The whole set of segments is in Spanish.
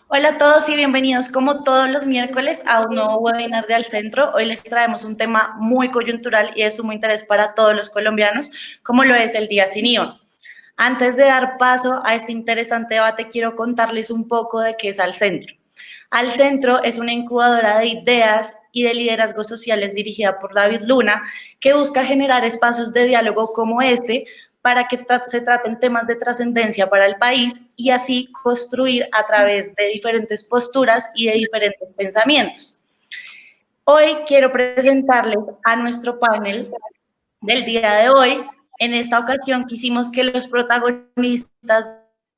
Hola a todos y bienvenidos como todos los miércoles a un nuevo webinar de Al Centro. Hoy les traemos un tema muy coyuntural y de sumo interés para todos los colombianos, como lo es el Día Sin IVA. Antes de dar paso a este interesante debate, quiero contarles un poco de qué es Al Centro. Al Centro es una incubadora de ideas y de liderazgos sociales dirigida por David Luna, que busca generar espacios de diálogo como este para que se traten temas de trascendencia para el país y así construir a través de diferentes posturas y de diferentes pensamientos. Hoy quiero presentarles a nuestro panel del día de hoy. En esta ocasión quisimos que los protagonistas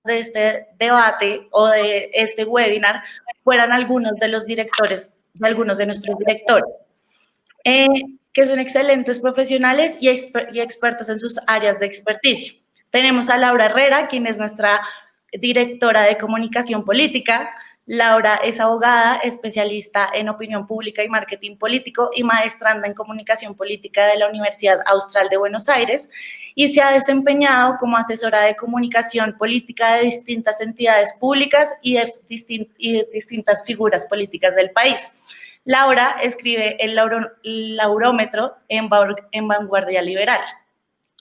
de este debate o de este webinar fueran algunos de los directores, de algunos de nuestros directores, que son excelentes profesionales y expertos en sus áreas de experticia. Tenemos a Laura Herrera, quien es nuestra directora de comunicación política. Laura es abogada, especialista en opinión pública y marketing político y maestranda en comunicación política de la Universidad Austral de Buenos Aires y se ha desempeñado como asesora de comunicación política de distintas entidades públicas y de distintas figuras políticas del país. Laura escribe el Laurómetro en Vanguardia Liberal.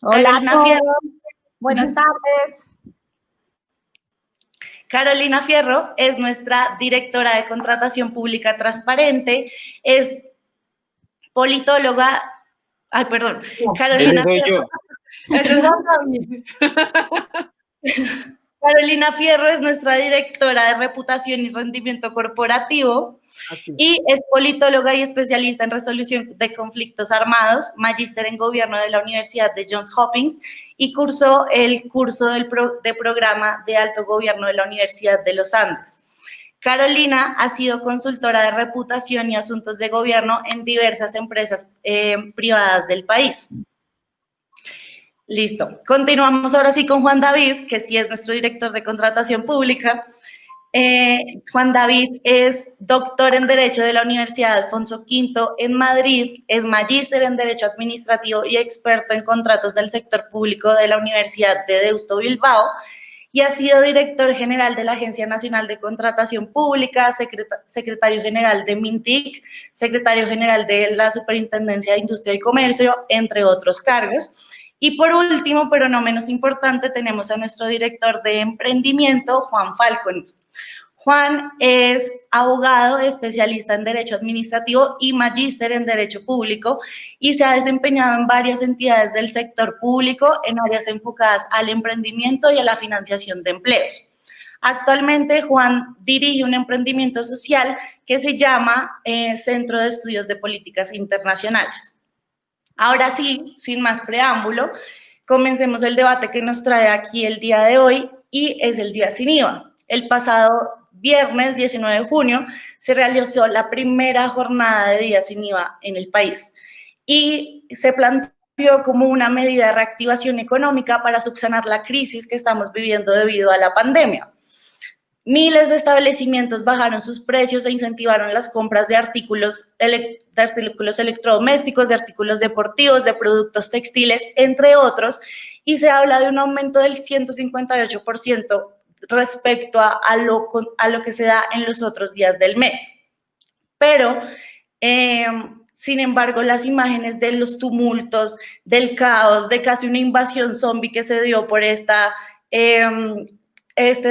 Hola a todos. Buenas tardes. Carolina Fierro es nuestra directora de contratación pública transparente, es politóloga. Ay, perdón. Carolina Ese soy yo. Carolina Fierro es nuestra directora de reputación y rendimiento corporativo y es politóloga y especialista en resolución de conflictos armados, magíster en gobierno de la Universidad de Johns Hopkins y cursó el curso de programa de alto gobierno de la Universidad de los Andes. Carolina ha sido consultora de reputación y asuntos de gobierno en diversas empresas privadas del país. Listo. Continuamos ahora sí con Juan David, que sí es nuestro director de contratación pública. Juan David es doctor en Derecho de la Universidad Alfonso V en Madrid, es magíster en Derecho Administrativo y experto en contratos del sector público de la Universidad de Deusto Bilbao y ha sido director general de la Agencia Nacional de Contratación Pública, secretario general de MINTIC, secretario general de la Superintendencia de Industria y Comercio, entre otros cargos. Y por último, pero no menos importante, tenemos a nuestro director de emprendimiento, Juan Falcón. Juan es abogado, especialista en Derecho Administrativo y magíster en Derecho Público y se ha desempeñado en varias entidades del sector público en áreas enfocadas al emprendimiento y a la financiación de empleos. Actualmente, Juan dirige un emprendimiento social que se llama Centro de Estudios de Políticas Internacionales. Ahora sí, sin más preámbulo, comencemos el debate que nos trae aquí el día de hoy y es el Día Sin IVA. El pasado viernes 19 de junio se realizó la primera jornada de Día Sin IVA en el país y se planteó como una medida de reactivación económica para subsanar la crisis que estamos viviendo debido a la pandemia. Miles de establecimientos bajaron sus precios e incentivaron las compras de artículos electrodomésticos, de artículos deportivos, de productos textiles, entre otros, y se habla de un aumento del 158% respecto a lo que se da en los otros días del mes. Pero, sin embargo, las imágenes de los tumultos, del caos, de casi una invasión zombie que se dio por este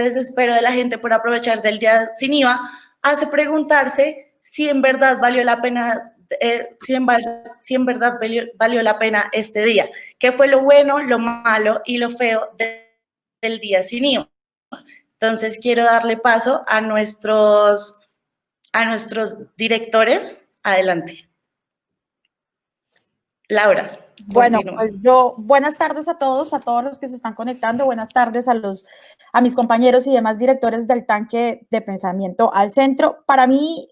desespero de la gente por aprovechar del Día Sin IVA, hace preguntarse si en verdad valió la pena, valió la pena este día. ¿Qué fue lo bueno, lo malo y lo feo del Día Sin IVA? Entonces, quiero darle paso a nuestros directores. Adelante. Laura. Bueno, pues buenas tardes a todos los que se están conectando, buenas tardes a mis compañeros y demás directores del tanque de pensamiento Al Centro. Para mí,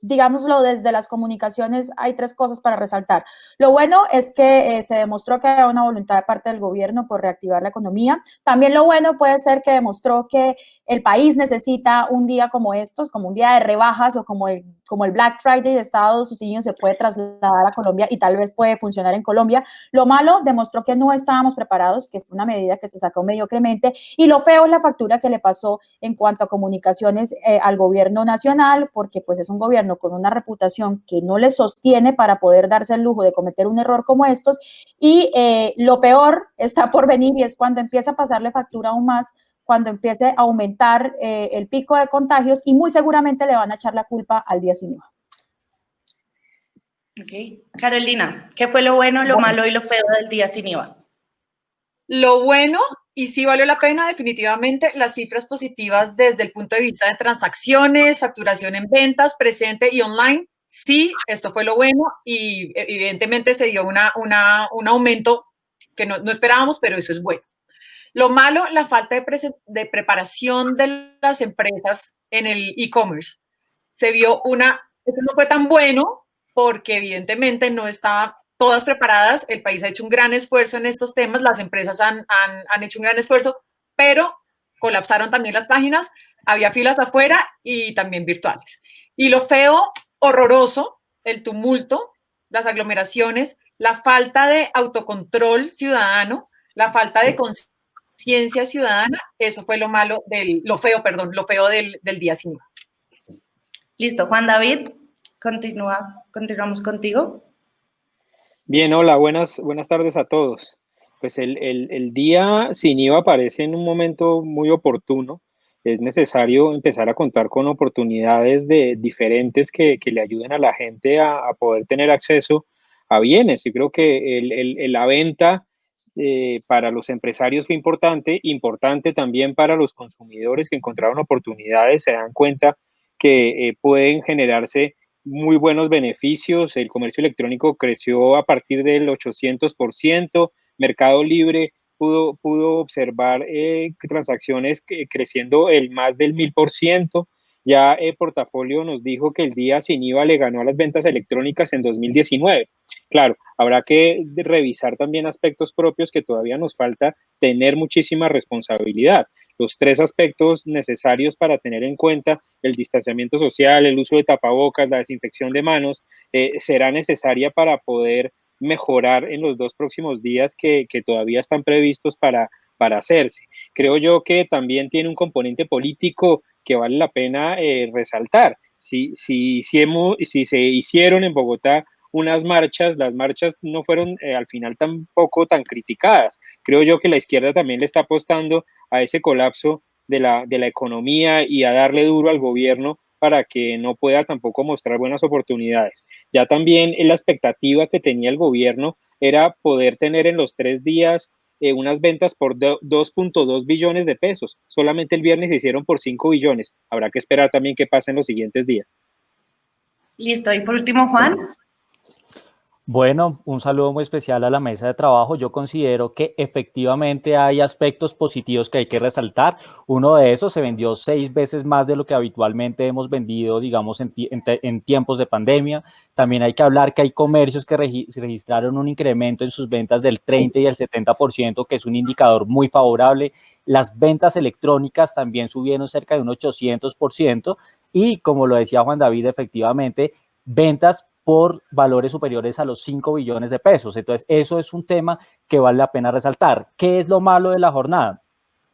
digámoslo, desde las comunicaciones hay tres cosas para resaltar. Lo bueno es que se demostró que hay una voluntad de parte del gobierno por reactivar la economía. También lo bueno puede ser que demostró que el país necesita un día como estos, como un día de rebajas o como el Black Friday de Estados Unidos se puede trasladar a Colombia y tal vez puede funcionar en Colombia. Lo malo demostró que no estábamos preparados, que fue una medida que se sacó mediocremente, y lo feo es la factura que le pasó en cuanto a comunicaciones al gobierno nacional, porque pues es un gobierno con una reputación que no le sostiene para poder darse el lujo de cometer un error como estos, y lo peor está por venir y es cuando empieza a pasarle factura aún más, cuando empiece a aumentar el pico de contagios y muy seguramente le van a echar la culpa al día sin IVA. Ok. Carolina, ¿qué fue lo bueno, lo malo y lo feo del día sin IVA? Lo bueno, y sí valió la pena, definitivamente, las cifras positivas desde el punto de vista de transacciones, facturación en ventas, presente y online. Sí, esto fue lo bueno y evidentemente se dio un aumento que no esperábamos, pero eso es bueno. Lo malo, la falta de preparación de las empresas en el e-commerce. Se vio eso no fue tan bueno porque evidentemente no estaban todas preparadas. El país ha hecho un gran esfuerzo en estos temas, las empresas han hecho un gran esfuerzo, pero colapsaron también las páginas, había filas afuera y también virtuales. Y lo feo, horroroso, el tumulto, las aglomeraciones, la falta de autocontrol ciudadano, la falta de conciencia ciudadana, eso fue lo feo del día sin IVA. Listo, Juan David, continuamos contigo. Bien, hola, buenas tardes a todos. Pues el día sin IVA aparece en un momento muy oportuno. Es necesario empezar a contar con oportunidades diferentes que le ayuden a la gente a poder tener acceso a bienes. Y creo que la venta para los empresarios fue importante también para los consumidores que encontraron oportunidades, se dan cuenta que pueden generarse muy buenos beneficios. El comercio electrónico creció a partir del 800%, Mercado Libre pudo observar transacciones creciendo el más del 1000%. Ya Portafolio nos dijo que el día sin IVA le ganó a las ventas electrónicas en 2019. Claro, habrá que revisar también aspectos propios que todavía nos falta tener muchísima responsabilidad. Los tres aspectos necesarios para tener en cuenta: el distanciamiento social, el uso de tapabocas, la desinfección de manos, será necesaria para poder mejorar en los 2 próximos días que todavía están previstos para hacerse. Creo yo que también tiene un componente político que vale la pena resaltar. Si se hicieron en Bogotá unas marchas, las marchas no fueron al final tampoco tan criticadas. Creo yo que la izquierda también le está apostando a ese colapso de la economía y a darle duro al gobierno para que no pueda tampoco mostrar buenas oportunidades. Ya también la expectativa que tenía el gobierno era poder tener en los 3 días unas ventas por 2.2 billones de pesos. Solamente el viernes se hicieron por 5 billones. Habrá que esperar también qué pasa en los siguientes días. Listo. Y por último, Juan. Bueno, un saludo muy especial a la mesa de trabajo. Yo considero que efectivamente hay aspectos positivos que hay que resaltar. Uno de esos, se vendió 6 veces más de lo que habitualmente hemos vendido, digamos, en tiempos de pandemia. También hay que hablar que hay comercios que registraron un incremento en sus ventas del 30 y el 70%, que es un indicador muy favorable. Las ventas electrónicas también subieron cerca de un 800%. Y como lo decía Juan David, efectivamente, ventas por valores superiores a los 5 billones de pesos. Entonces, eso es un tema que vale la pena resaltar. ¿Qué es lo malo de la jornada?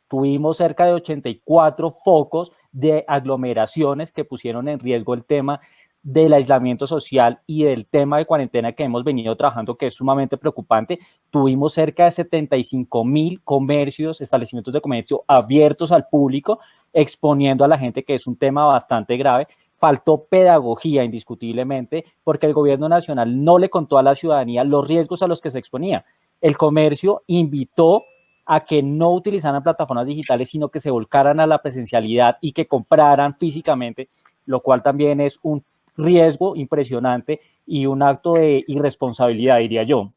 Tuvimos cerca de 84 focos de aglomeraciones que pusieron en riesgo el tema del aislamiento social y del tema de cuarentena que hemos venido trabajando, que es sumamente preocupante. Tuvimos cerca de 75,000 comercios, establecimientos de comercio abiertos al público, exponiendo a la gente, que es un tema bastante grave. Faltó pedagogía, indiscutiblemente, porque el gobierno nacional no le contó a la ciudadanía los riesgos a los que se exponía. El comercio invitó a que no utilizaran plataformas digitales, sino que se volcaran a la presencialidad y que compraran físicamente, lo cual también es un riesgo impresionante y un acto de irresponsabilidad, diría yo.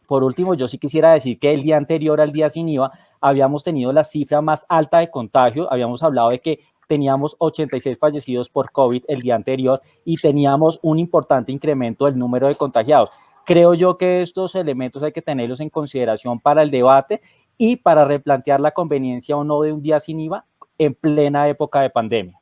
Por último, yo sí quisiera decir que el día anterior al día sin IVA habíamos tenido la cifra más alta de contagio. Habíamos hablado de que teníamos 86 fallecidos por COVID el día anterior y teníamos un importante incremento del número de contagiados. Creo yo que estos elementos hay que tenerlos en consideración para el debate y para replantear la conveniencia o no de un día sin IVA en plena época de pandemia.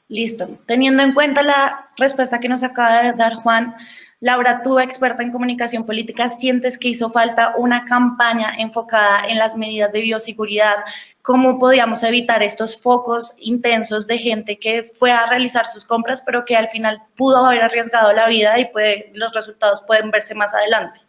Listo. Teniendo en cuenta la respuesta que nos acaba de dar Juan, Laura, tú, experta en comunicación política, ¿sientes que hizo falta una campaña enfocada en las medidas de bioseguridad? ¿Cómo podíamos evitar estos focos intensos de gente que fue a realizar sus compras, pero que al final pudo haber arriesgado la vida y los resultados pueden verse más adelante?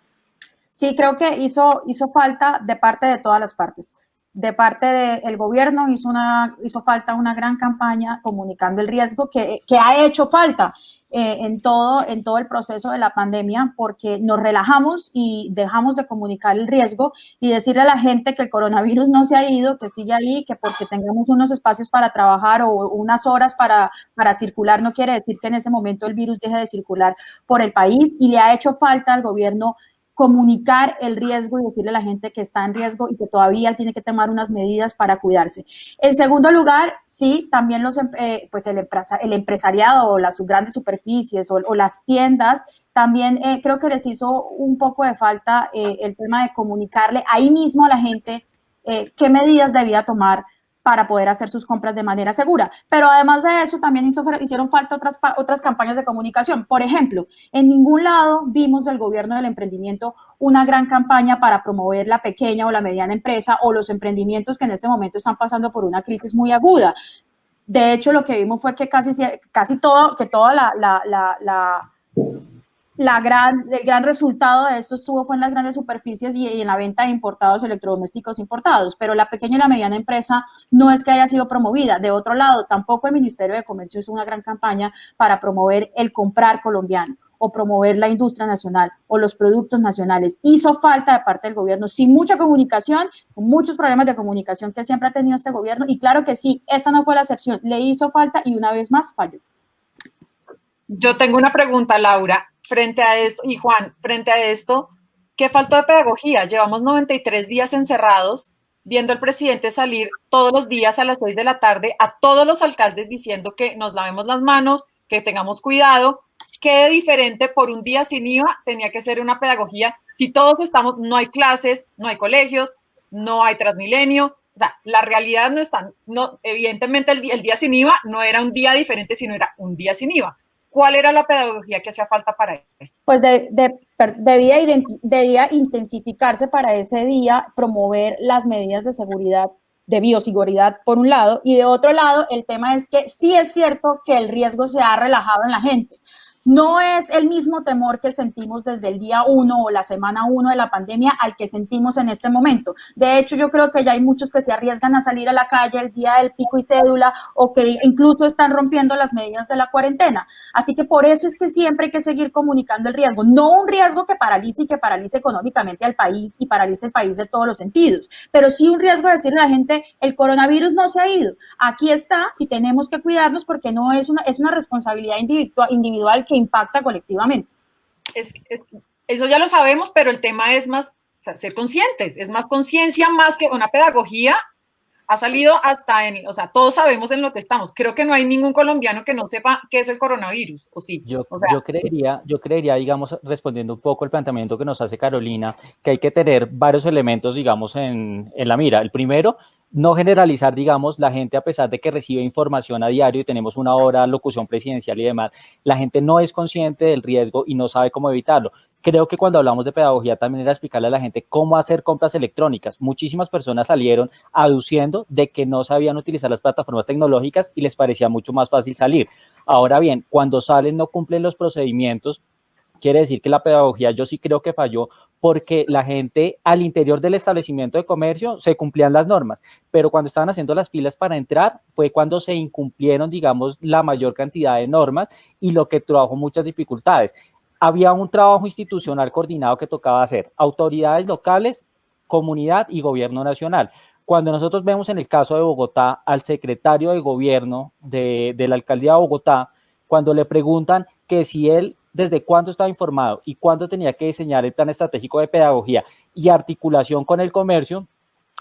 Sí, creo que hizo falta de parte de todas las partes. De parte del gobierno hizo falta una gran campaña comunicando el riesgo que ha hecho falta en todo el proceso de la pandemia, porque nos relajamos y dejamos de comunicar el riesgo y decirle a la gente que el coronavirus no se ha ido, que sigue ahí, que porque tengamos unos espacios para trabajar o unas horas para circular no quiere decir que en ese momento el virus deje de circular por el país, y le ha hecho falta al gobierno comunicar el riesgo y decirle a la gente que está en riesgo y que todavía tiene que tomar unas medidas para cuidarse. En segundo lugar, sí, también pues el empresariado o las grandes superficies o las tiendas, también creo que les hizo un poco de falta el tema de comunicarle ahí mismo a la gente qué medidas debía tomar para poder hacer sus compras de manera segura. Pero además de eso, también hicieron falta otras campañas de comunicación. Por ejemplo, en ningún lado vimos del gobierno del emprendimiento una gran campaña para promover la pequeña o la mediana empresa o los emprendimientos que en este momento están pasando por una crisis muy aguda. De hecho, lo que vimos fue que toda el gran resultado de esto fue en las grandes superficies y en la venta de importados, electrodomésticos importados, pero la pequeña y la mediana empresa no es que haya sido promovida. De otro lado, tampoco el Ministerio de Comercio hizo una gran campaña para promover el comprar colombiano o promover la industria nacional o los productos nacionales. Hizo falta de parte del gobierno, sin mucha comunicación, muchos problemas de comunicación que siempre ha tenido este gobierno, y claro que sí, esta no fue la excepción, le hizo falta y una vez más falló. Yo tengo una pregunta, Laura, frente a esto, y Juan, frente a esto, ¿qué faltó de pedagogía? Llevamos 93 días encerrados, viendo al presidente salir todos los días a las 6 de la tarde a todos los alcaldes diciendo que nos lavemos las manos, que tengamos cuidado. ¿Qué diferente por un día sin IVA tenía que ser una pedagogía? Si todos estamos, no hay clases, no hay colegios, no hay Transmilenio, o sea, la realidad evidentemente el día sin IVA no era un día diferente, sino era un día sin IVA. ¿Cuál era la pedagogía que hacía falta para eso? Pues debía intensificarse para ese día, promover las medidas de seguridad, de bioseguridad por un lado, y de otro lado el tema es que sí es cierto que el riesgo se ha relajado en la gente. No es el mismo temor que sentimos desde el día 1 o la semana 1 de la pandemia al que sentimos en este momento. De hecho, yo creo que ya hay muchos que se arriesgan a salir a la calle el día del pico y cédula o que incluso están rompiendo las medidas de la cuarentena. Así que por eso es que siempre hay que seguir comunicando el riesgo. No un riesgo que paralice económicamente al país y paralice el país de todos los sentidos, pero sí un riesgo de decirle a la gente, el coronavirus no se ha ido, aquí está y tenemos que cuidarnos porque no es una responsabilidad individual que impacta colectivamente. Eso ya lo sabemos, pero el tema es más, o sea, ser conscientes, es más conciencia más que una pedagogía. Ha salido o sea, todos sabemos en lo que estamos. Creo que no hay ningún colombiano que no sepa qué es el coronavirus, ¿o sí? Yo creería, digamos, respondiendo un poco al planteamiento que nos hace Carolina, que hay que tener varios elementos, digamos, en la mira. El primero, no generalizar, digamos, la gente, a pesar de que recibe información a diario y tenemos una hora locución presidencial y demás, la gente no es consciente del riesgo y no sabe cómo evitarlo. Creo que cuando hablamos de pedagogía también era explicarle a la gente cómo hacer compras electrónicas. Muchísimas personas salieron aduciendo de que no sabían utilizar las plataformas tecnológicas y les parecía mucho más fácil salir. Ahora bien, cuando salen no cumplen los procedimientos, quiere decir que la pedagogía yo sí creo que falló, porque la gente al interior del establecimiento de comercio se cumplían las normas, pero cuando estaban haciendo las filas para entrar fue cuando se incumplieron, digamos, la mayor cantidad de normas y lo que trajo muchas dificultades. Había un trabajo institucional coordinado que tocaba hacer, autoridades locales, comunidad y gobierno nacional. Cuando nosotros vemos en el caso de Bogotá al secretario de gobierno de la alcaldía de Bogotá, cuando le preguntan que si él desde cuándo estaba informado y cuándo tenía que diseñar el plan estratégico de pedagogía y articulación con el comercio,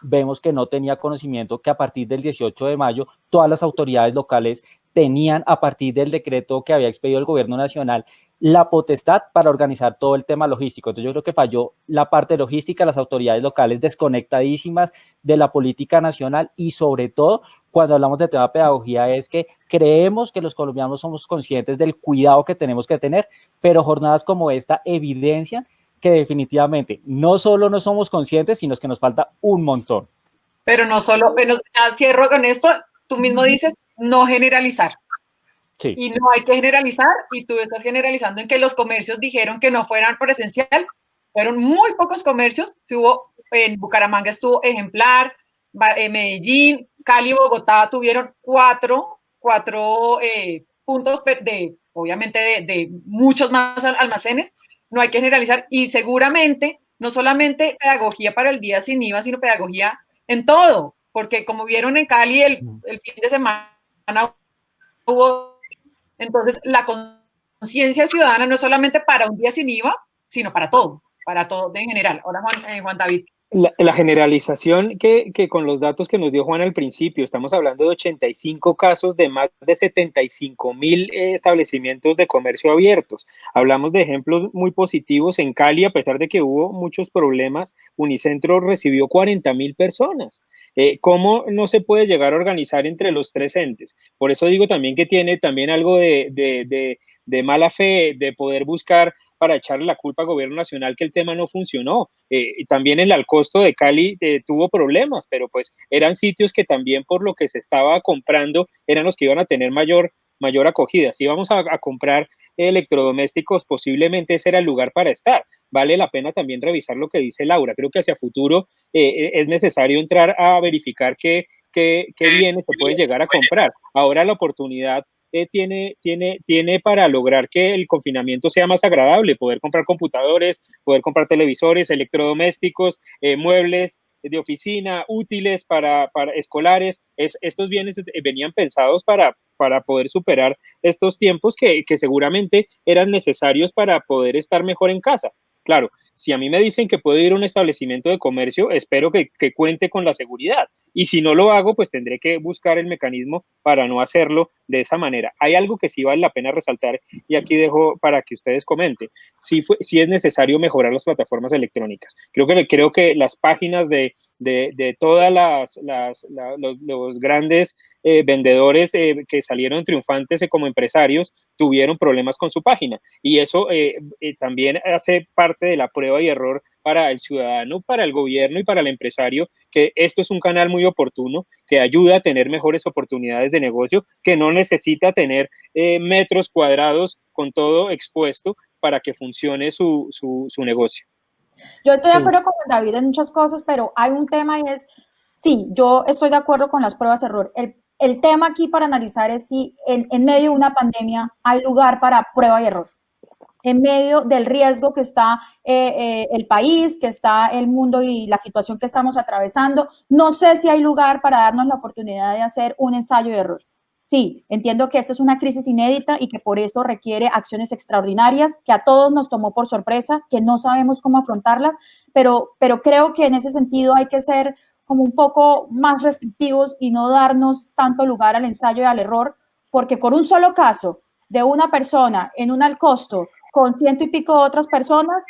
vemos que no tenía conocimiento que a partir del 18 de mayo todas las autoridades locales tenían, a partir del decreto que había expedido el gobierno nacional, la potestad para organizar todo el tema logístico. Entonces yo creo que falló la parte logística, las autoridades locales desconectadísimas de la política nacional, y sobre todo cuando hablamos de tema de pedagogía es que creemos que los colombianos somos conscientes del cuidado que tenemos que tener, pero jornadas como esta evidencian que definitivamente no solo no somos conscientes, sino que nos falta un montón. Pero no solo, bueno, ya cierro con esto, tú mismo dices no generalizar. Sí. Y no hay que generalizar, y tú estás generalizando en que los comercios dijeron que no fueran presencial. Fueron muy pocos comercios. Si hubo, en Bucaramanga estuvo Ejemplar, Medellín, Cali, Bogotá tuvieron cuatro puntos obviamente de muchos más almacenes. No hay que generalizar, y seguramente no solamente pedagogía para el día sin IVA, sino pedagogía en todo, porque como vieron en Cali el fin de semana hubo, entonces la conciencia ciudadana no es solamente para un día sin IVA, sino para todo en general. Ahora Juan David. La generalización que con los datos que nos dio Juan al principio, estamos hablando de 85 casos de más de 75,000 establecimientos de comercio abiertos. Hablamos de ejemplos muy positivos. En Cali, a pesar de que hubo muchos problemas, Unicentro recibió 40,000 personas. ¿Cómo no se puede llegar a organizar entre los tres entes? Por eso digo también que tiene también algo de mala fe de poder buscar para echarle la culpa al gobierno nacional que el tema no funcionó. También el Alcosto de Cali tuvo problemas, pero pues eran sitios que también por lo que se estaba comprando eran los que iban a tener mayor acogida. Si íbamos a comprar electrodomésticos, posiblemente ese era el lugar para estar. Vale la pena también revisar lo que dice Laura. Creo que hacia futuro es necesario entrar a verificar qué bienes se pueden llegar a comprar. Ahora la oportunidad tiene para lograr que el confinamiento sea más agradable, poder comprar computadores, poder comprar televisores, electrodomésticos, muebles de oficina, útiles para escolares. Estos bienes venían pensados para poder superar estos tiempos que seguramente eran necesarios para poder estar mejor en casa. Claro, si a mí me dicen que puedo ir a un establecimiento de comercio, espero que cuente con la seguridad. Y si no lo hago, pues tendré que buscar el mecanismo para no hacerlo de esa manera. Hay algo que sí vale la pena resaltar, y aquí dejo para que ustedes comenten. Sí es necesario mejorar las plataformas electrónicas. Creo que las páginas de todas los grandes vendedores que salieron triunfantes como empresarios tuvieron problemas con su página, y eso también hace parte de la prueba y error para el ciudadano, para el gobierno y para el empresario, que esto es un canal muy oportuno que ayuda a tener mejores oportunidades de negocio, que no necesita tener metros cuadrados con todo expuesto para que funcione su negocio. Yo estoy de acuerdo con David en muchas cosas, pero hay un tema, y es, sí, yo estoy de acuerdo con las pruebas de error. El tema aquí para analizar es si en medio de una pandemia hay lugar para prueba y error. En medio del riesgo que está el país, que está el mundo y la situación que estamos atravesando, no sé si hay lugar para darnos la oportunidad de hacer un ensayo de error. Sí, entiendo que esto es una crisis inédita y que por eso requiere acciones extraordinarias, que a todos nos tomó por sorpresa, que no sabemos cómo afrontarla, pero creo que en ese sentido hay que ser como un poco más restrictivos y no darnos tanto lugar al ensayo y al error, porque por un solo caso de una persona en un Alcosto con 100 y pico otras personas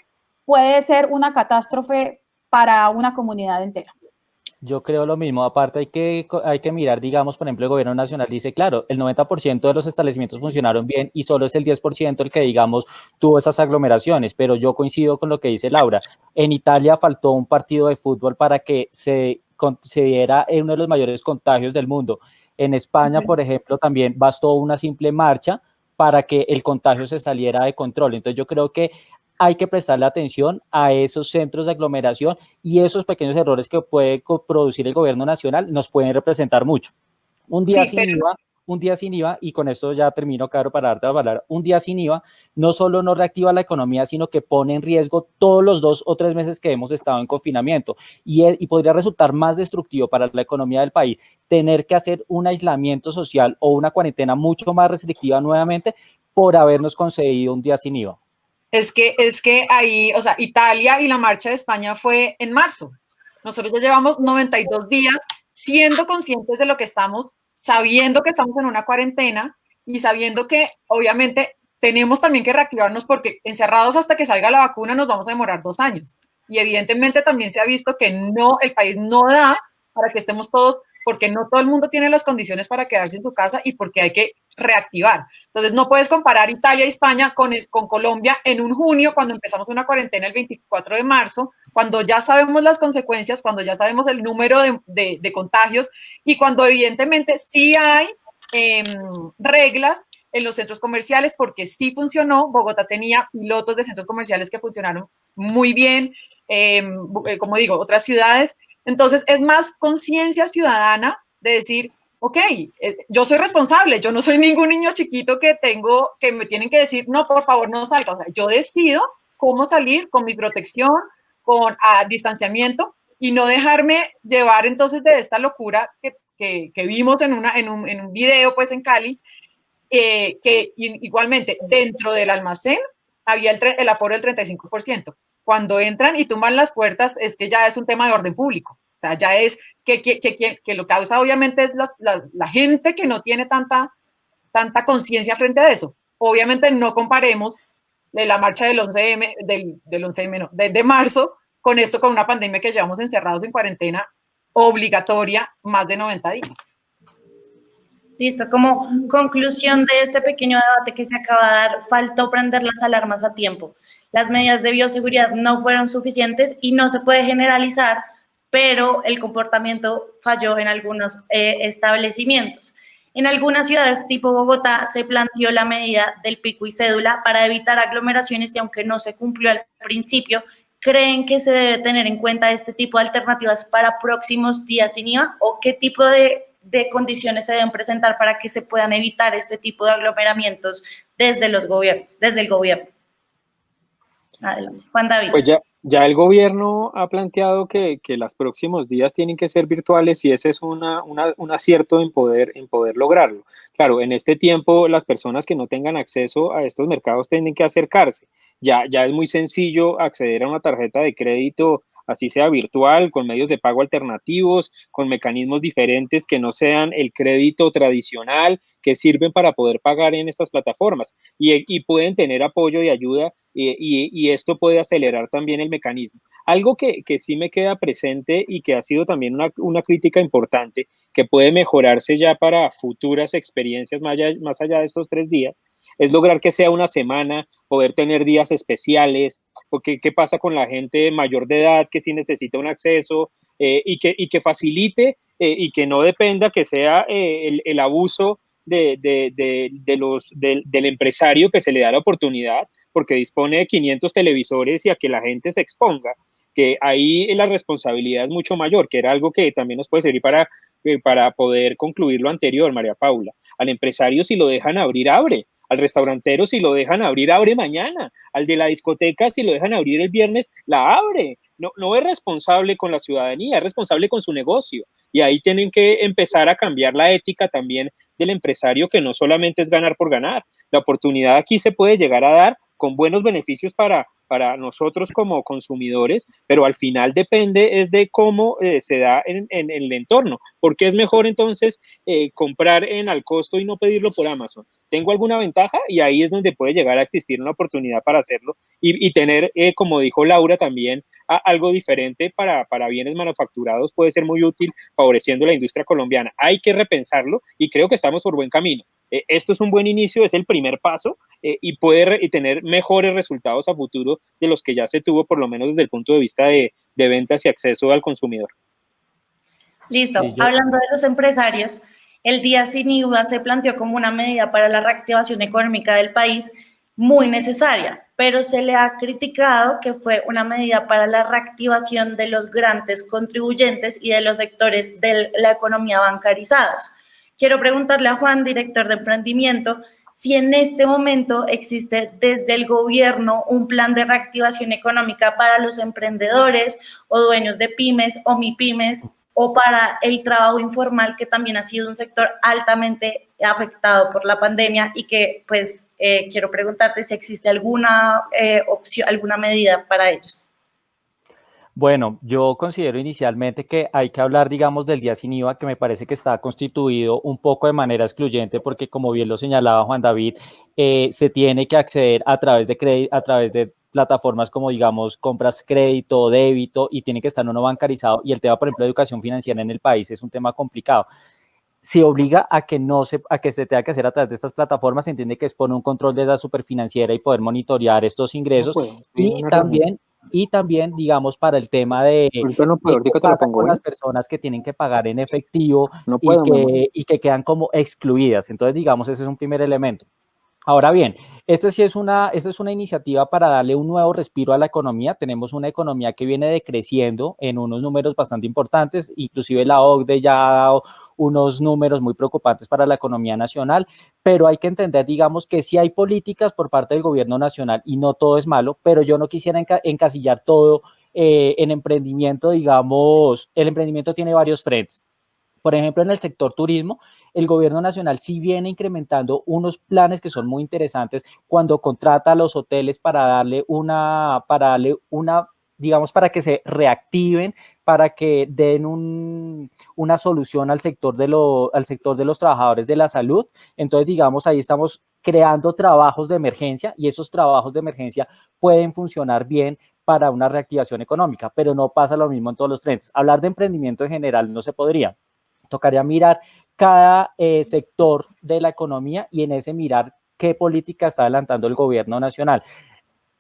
puede ser una catástrofe para una comunidad entera. Yo creo lo mismo. Aparte hay que mirar, digamos, por ejemplo, el gobierno nacional dice, claro, el 90% de los establecimientos funcionaron bien y solo es el 10% el que, digamos, tuvo esas aglomeraciones, pero yo coincido con lo que dice Laura. En Italia faltó un partido de fútbol para que se diera uno de los mayores contagios del mundo. En España, por ejemplo, también bastó una simple marcha para que el contagio se saliera de control. Entonces yo creo que hay que prestarle atención a esos centros de aglomeración, y esos pequeños errores que puede producir el gobierno nacional nos pueden representar mucho. Un día sin IVA, y con esto ya termino, Caro, para darte a hablar, un día sin IVA no solo no reactiva la economía, sino que pone en riesgo todos los 2 o 3 meses que hemos estado en confinamiento, y podría resultar más destructivo para la economía del país tener que hacer un aislamiento social o una cuarentena mucho más restrictiva nuevamente por habernos concedido un día sin IVA. Es que ahí, o sea, Italia y la marcha de España fue en marzo. Nosotros ya llevamos 92 días siendo conscientes de lo que estamos, sabiendo que estamos en una cuarentena y sabiendo que obviamente tenemos también que reactivarnos porque encerrados hasta que salga la vacuna nos vamos a demorar 2 años. Y evidentemente también se ha visto que no, el país no da para que estemos todos, porque no todo el mundo tiene las condiciones para quedarse en su casa y porque hay que reactivar. Entonces no puedes comparar Italia y España con Colombia en un junio, cuando empezamos una cuarentena el 24 de marzo, cuando ya sabemos las consecuencias, cuando ya sabemos el número de contagios y cuando evidentemente sí hay reglas en los centros comerciales, porque sí funcionó. Bogotá tenía pilotos de centros comerciales que funcionaron muy bien, como digo, otras ciudades. Entonces es más conciencia ciudadana de decir, ok, yo soy responsable, yo no soy ningún niño chiquito que me tienen que decir, no, por favor, no salga. O sea, yo decido cómo salir con mi protección, con distanciamiento y no dejarme llevar entonces de esta locura que vimos en un video pues en Cali, que igualmente dentro del almacén había el aforo del 35%. Cuando entran y tumban las puertas es que ya es un tema de orden público. O sea, ya es que lo que causa obviamente es la gente que no tiene tanta conciencia frente a eso. Obviamente no comparemos la marcha del 11M, del 11M no, de marzo con esto, con una pandemia que llevamos encerrados en cuarentena obligatoria más de 90 días. Listo, como conclusión de este pequeño debate que se acaba de dar, faltó prender las alarmas a tiempo. Las medidas de bioseguridad no fueron suficientes y no se puede generalizar, pero el comportamiento falló en algunos establecimientos. En algunas ciudades tipo Bogotá se planteó la medida del pico y cédula para evitar aglomeraciones y aunque no se cumplió al principio, ¿creen que se debe tener en cuenta este tipo de alternativas para próximos días sin IVA o qué tipo de condiciones se deben presentar para que se puedan evitar este tipo de aglomeramientos desde el gobierno? Adelante. Juan David. Pues ya el gobierno ha planteado que los próximos días tienen que ser virtuales y ese es un acierto en poder lograrlo. Claro, en este tiempo las personas que no tengan acceso a estos mercados tienen que acercarse. Ya es muy sencillo acceder a una tarjeta de crédito, así sea virtual, con medios de pago alternativos, con mecanismos diferentes que no sean el crédito tradicional, que sirven para poder pagar en estas plataformas y pueden tener apoyo y ayuda y esto puede acelerar también el mecanismo. Algo que sí me queda presente y que ha sido también una crítica importante, que puede mejorarse ya para futuras experiencias más allá de estos 3 días, es lograr que sea una semana, poder tener días especiales, porque qué pasa con la gente mayor de edad que sí necesita un acceso y que facilite y que no dependa que sea el abuso del empresario que se le da la oportunidad porque dispone de 500 televisores y a que la gente se exponga, que ahí la responsabilidad es mucho mayor, que era algo que también nos puede servir para poder concluir lo anterior, María Paula. Al empresario si lo dejan abrir, abre. Al restaurantero si lo dejan abrir, abre mañana. Al de la discoteca si lo dejan abrir el viernes, la abre. No es responsable con la ciudadanía, es responsable con su negocio. Y ahí tienen que empezar a cambiar la ética también del empresario, que no solamente es ganar por ganar. La oportunidad aquí se puede llegar a dar con buenos beneficios para nosotros como consumidores, pero al final depende es de cómo se da en el entorno, porque es mejor entonces comprar en al costo y no pedirlo por Amazon. ¿Tengo alguna ventaja? Y ahí es donde puede llegar a existir una oportunidad para hacerlo y tener, como dijo Laura también, algo diferente para bienes manufacturados puede ser muy útil favoreciendo la industria colombiana. Hay que repensarlo y creo que estamos por buen camino. Esto es un buen inicio, es el primer paso y puede tener mejores resultados a futuro de los que ya se tuvo, por lo menos desde el punto de vista de ventas y acceso al consumidor. Listo. Sí, hablando de los empresarios, el día sin IVA se planteó como una medida para la reactivación económica del país muy necesaria, pero se le ha criticado que fue una medida para la reactivación de los grandes contribuyentes y de los sectores de la economía bancarizados. Quiero preguntarle a Juan, director de emprendimiento, si en este momento existe desde el gobierno un plan de reactivación económica para los emprendedores o dueños de pymes o MIPYMES o para el trabajo informal, que también ha sido un sector altamente afectado por la pandemia y que, pues, quiero preguntarte si existe alguna opción, alguna medida para ellos. Bueno, yo considero inicialmente que hay que hablar, digamos, del día sin IVA, que me parece que está constituido un poco de manera excluyente, porque como bien lo señalaba Juan David, se tiene que acceder a través de a través de plataformas como, digamos, compras crédito, débito, y tiene que estar uno bancarizado. Y el tema, por ejemplo, de educación financiera en el país es un tema complicado. Se obliga a que a que se tenga que hacer a través de estas plataformas, se entiende que es poner un control de la superfinanciera y poder monitorear estos ingresos, y también, digamos, para el tema de Ahorita no puedo, qué ahorita te lo pasa pongo, con ¿eh? las personas que tienen que pagar en efectivo No puedo, mi amor. y que quedan como excluidas. Entonces, digamos, ese es un primer elemento. Ahora bien, esta es una iniciativa para darle un nuevo respiro a la economía. Tenemos una economía que viene decreciendo en unos números bastante importantes, inclusive la OCDE ya ha dado unos números muy preocupantes para la economía nacional, pero hay que entender, digamos, que sí hay políticas por parte del gobierno nacional y no todo es malo, pero yo no quisiera encasillar todo en emprendimiento, digamos, el emprendimiento tiene varios frentes. Por ejemplo, en el sector turismo, el gobierno nacional sí viene incrementando unos planes que son muy interesantes cuando contrata a los hoteles para darle una, digamos, para que se reactiven, para que den una solución al sector de los trabajadores de la salud. Entonces, digamos, ahí estamos creando trabajos de emergencia y esos trabajos de emergencia pueden funcionar bien para una reactivación económica, pero no pasa lo mismo en todos los frentes. Hablar de emprendimiento en general no se podría. Tocaría mirar cada sector de la economía y en ese mirar qué política está adelantando el gobierno nacional.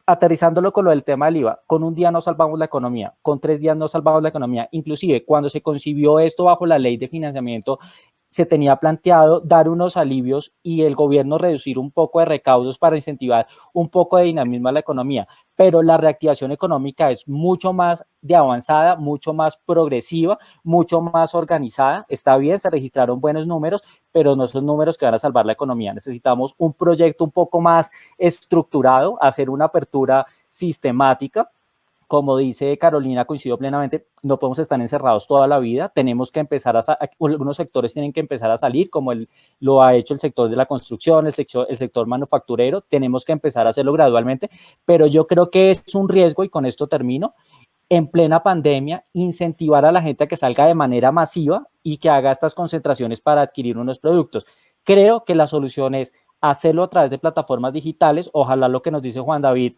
Aterrizándolo con lo del tema del IVA, con un día no salvamos la economía, con 3 días no salvamos la economía. Inclusive cuando se concibió esto bajo la ley de financiamiento, se tenía planteado dar unos alivios y el gobierno reducir un poco de recaudos para incentivar un poco de dinamismo a la economía, pero la reactivación económica es mucho más de avanzada, mucho más progresiva, mucho más organizada. Está bien, se registraron buenos números, pero no son números que van a salvar la economía. Necesitamos un proyecto un poco más estructurado, hacer una apertura sistemática. Como dice Carolina, coincido plenamente, no podemos estar encerrados toda la vida, tenemos que empezar algunos sectores tienen que empezar a salir, como lo ha hecho el sector de la construcción, el sector manufacturero, tenemos que empezar a hacerlo gradualmente, pero yo creo que es un riesgo, y con esto termino, en plena pandemia, incentivar a la gente a que salga de manera masiva y que haga estas concentraciones para adquirir unos productos. Creo que la solución es hacerlo a través de plataformas digitales, ojalá lo que nos dice Juan David.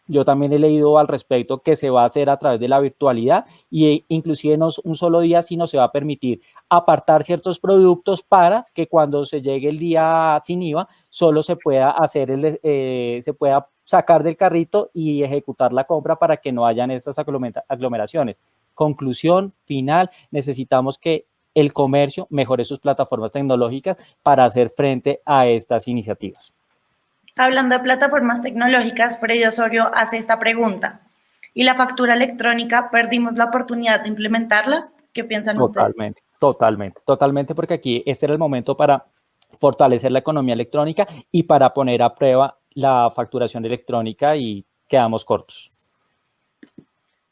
Yo también he leído al respecto que se va a hacer a través de la virtualidad y inclusive no un solo día, sino se va a permitir apartar ciertos productos para que cuando se llegue el día sin IVA solo se pueda se pueda sacar del carrito y ejecutar la compra para que no hayan estas aglomeraciones. Conclusión final, necesitamos que el comercio mejore sus plataformas tecnológicas para hacer frente a estas iniciativas. Hablando de plataformas tecnológicas, Freddy Osorio hace esta pregunta. ¿Y la factura electrónica, perdimos la oportunidad de implementarla? ¿Qué piensan ustedes? Totalmente, porque aquí este era el momento para fortalecer la economía electrónica y para poner a prueba la facturación electrónica y quedamos cortos.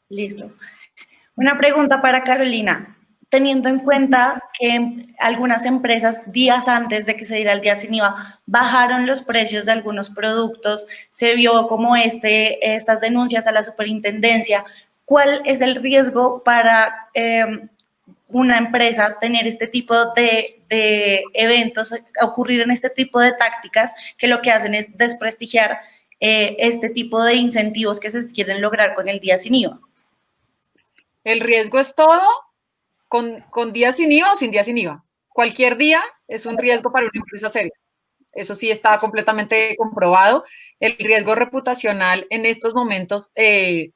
Listo. Una pregunta para Carolina. Teniendo en cuenta que algunas empresas días antes de que se diera el día sin IVA bajaron los precios de algunos productos, se vio como estas denuncias a la superintendencia. ¿Cuál es el riesgo para una empresa tener este tipo de eventos, ocurrir en este tipo de tácticas que lo que hacen es desprestigiar este tipo de incentivos que se quieren lograr con el día sin IVA? El riesgo es todo, con días sin IVA o sin días sin IVA. Cualquier día es un riesgo para una empresa seria. Eso sí está completamente comprobado. El riesgo reputacional en estos momentos de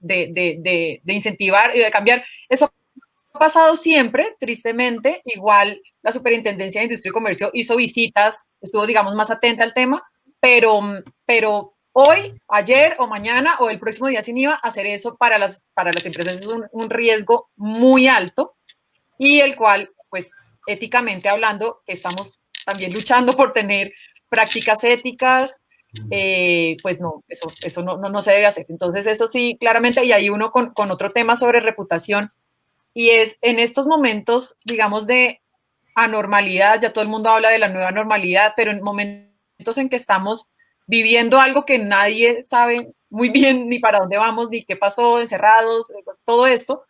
incentivar y de cambiar, eso ha pasado siempre, tristemente. Igual la Superintendencia de Industria y Comercio hizo visitas, estuvo, digamos, más atenta al tema, pero hoy, ayer o mañana o el próximo día sin IVA, hacer eso para las empresas es un riesgo muy alto y el cual, pues, éticamente hablando, estamos también luchando por tener prácticas éticas, pues no, eso no se debe hacer. Entonces, eso sí, claramente, y hay uno con otro tema sobre reputación, y es en estos momentos, digamos, de anormalidad, ya todo el mundo habla de la nueva normalidad, pero en momentos en que estamos viviendo algo que nadie sabe muy bien ni para dónde vamos, ni qué pasó, encerrados, todo esto.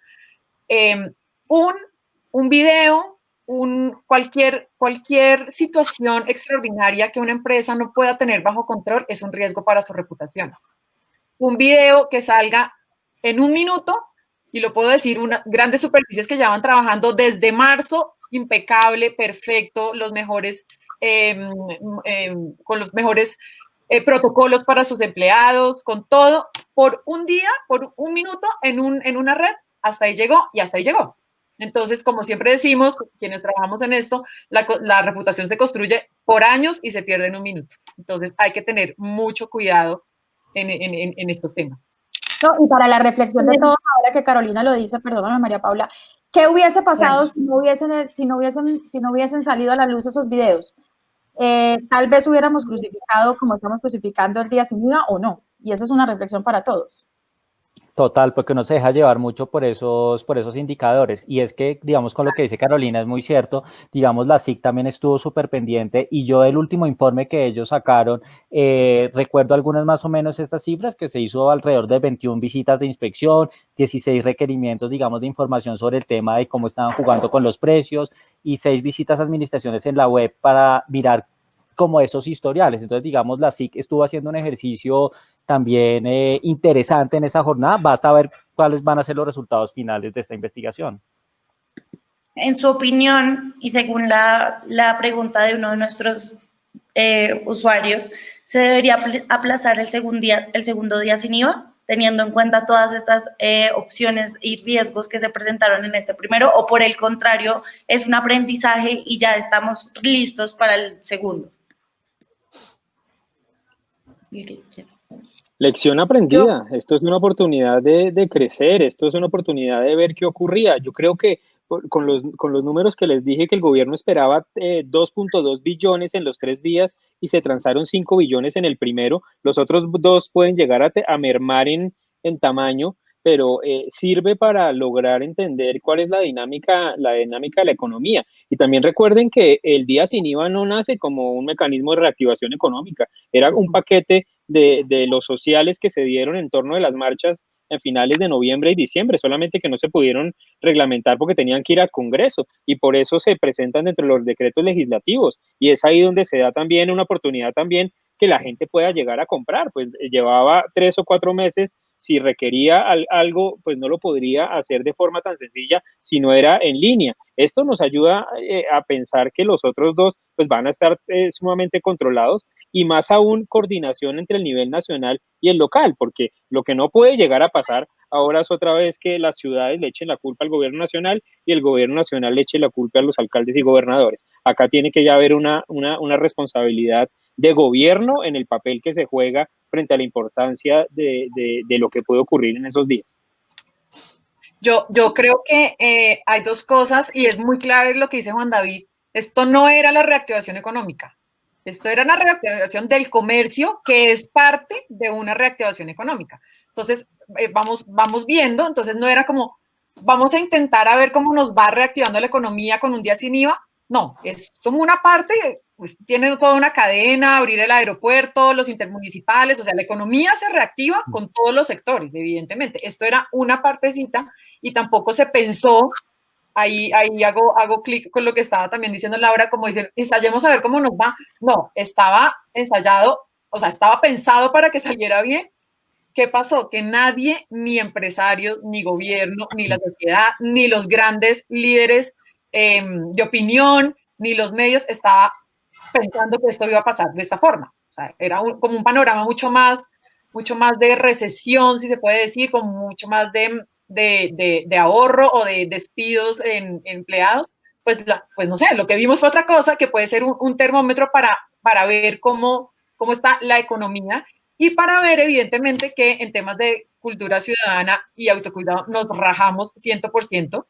Un video, cualquier situación extraordinaria que una empresa no pueda tener bajo control es un riesgo para su reputación. Un video que salga en un minuto, y lo puedo decir, grandes superficies que ya van trabajando desde marzo, impecable, perfecto, los mejores, con los mejores protocolos para sus empleados, con todo, por un día, por un minuto en una red, hasta ahí llegó y hasta ahí llegó. Entonces, como siempre decimos, quienes trabajamos en esto, la reputación se construye por años y se pierde en un minuto. Entonces, hay que tener mucho cuidado en estos temas. No, y para la reflexión de todos, ahora que Carolina lo dice, perdóname María Paula, ¿qué hubiese pasado si no hubiesen salido a la luz esos videos? Tal vez hubiéramos crucificado como estamos crucificando el día sin IVA o no. Y esa es una reflexión para todos. Total, porque uno se deja llevar mucho por esos indicadores. Y es que, digamos, con lo que dice Carolina es muy cierto. Digamos, la SIC también estuvo súper pendiente y yo del último informe que ellos sacaron, recuerdo algunas más o menos estas cifras, que se hizo alrededor de 21 visitas de inspección, 16 requerimientos, digamos, de información sobre el tema de cómo estaban jugando con los precios y 6 visitas a administraciones en la web para mirar como esos historiales. Entonces, digamos, la SIC estuvo haciendo un ejercicio también interesante en esa jornada. Basta ver cuáles van a ser los resultados finales de esta investigación. En su opinión, y según la pregunta de uno de nuestros usuarios, ¿se debería aplazar el segundo día sin IVA, teniendo en cuenta todas estas opciones y riesgos que se presentaron en este primero, o por el contrario, es un aprendizaje y ya estamos listos para el segundo? Lección aprendida. Esto es una oportunidad de crecer, esto es una oportunidad de ver qué ocurría. Yo creo que con los números que les dije que el gobierno esperaba 2.2 billones en los 3 días y se transaron 5 billones en el primero, los otros 2 pueden llegar a mermar en tamaño, pero sirve para lograr entender cuál es la dinámica de la economía. Y también recuerden que el día sin IVA no nace como un mecanismo de reactivación económica, era un paquete de los sociales que se dieron en torno de las marchas en finales de noviembre y diciembre, solamente que no se pudieron reglamentar porque tenían que ir al Congreso y por eso se presentan dentro de los decretos legislativos y es ahí donde se da también una oportunidad también que la gente pueda llegar a comprar, pues llevaba 3 o 4 meses, si requería algo, pues no lo podría hacer de forma tan sencilla si no era en línea. Esto nos ayuda a pensar que los otros 2 pues van a estar sumamente controlados y más aún coordinación entre el nivel nacional y el local, porque lo que no puede llegar a pasar ahora es otra vez que las ciudades le echen la culpa al gobierno nacional y el gobierno nacional le eche la culpa a los alcaldes y gobernadores. Acá tiene que ya haber una responsabilidad de gobierno en el papel que se juega frente a la importancia de lo que puede ocurrir en esos días. Yo creo que hay 2 cosas y es muy claro lo que dice Juan David. Esto no era la reactivación económica. Esto era una reactivación del comercio que es parte de una reactivación económica. Entonces, vamos viendo, entonces no era como, vamos a intentar a ver cómo nos va reactivando la economía con un día sin IVA. No, es como una parte, pues tiene toda una cadena, abrir el aeropuerto, los intermunicipales, o sea, la economía se reactiva con todos los sectores, evidentemente. Esto era una partecita y tampoco se pensó. Ahí hago clic con lo que estaba también diciendo Laura, como dicen, ensayemos a ver cómo nos va. No, estaba ensayado, o sea, estaba pensado para que saliera bien. ¿Qué pasó? Que nadie, ni empresarios, ni gobierno, ni la sociedad, ni los grandes líderes de opinión, ni los medios estaba pensando que esto iba a pasar de esta forma. O sea, era como un panorama mucho más de recesión, si se puede decir, con mucho más de ahorro o de despidos en empleados, pues no sé, lo que vimos fue otra cosa que puede ser un termómetro para ver cómo está la economía y para ver evidentemente que en temas de cultura ciudadana y autocuidado nos rajamos 100%,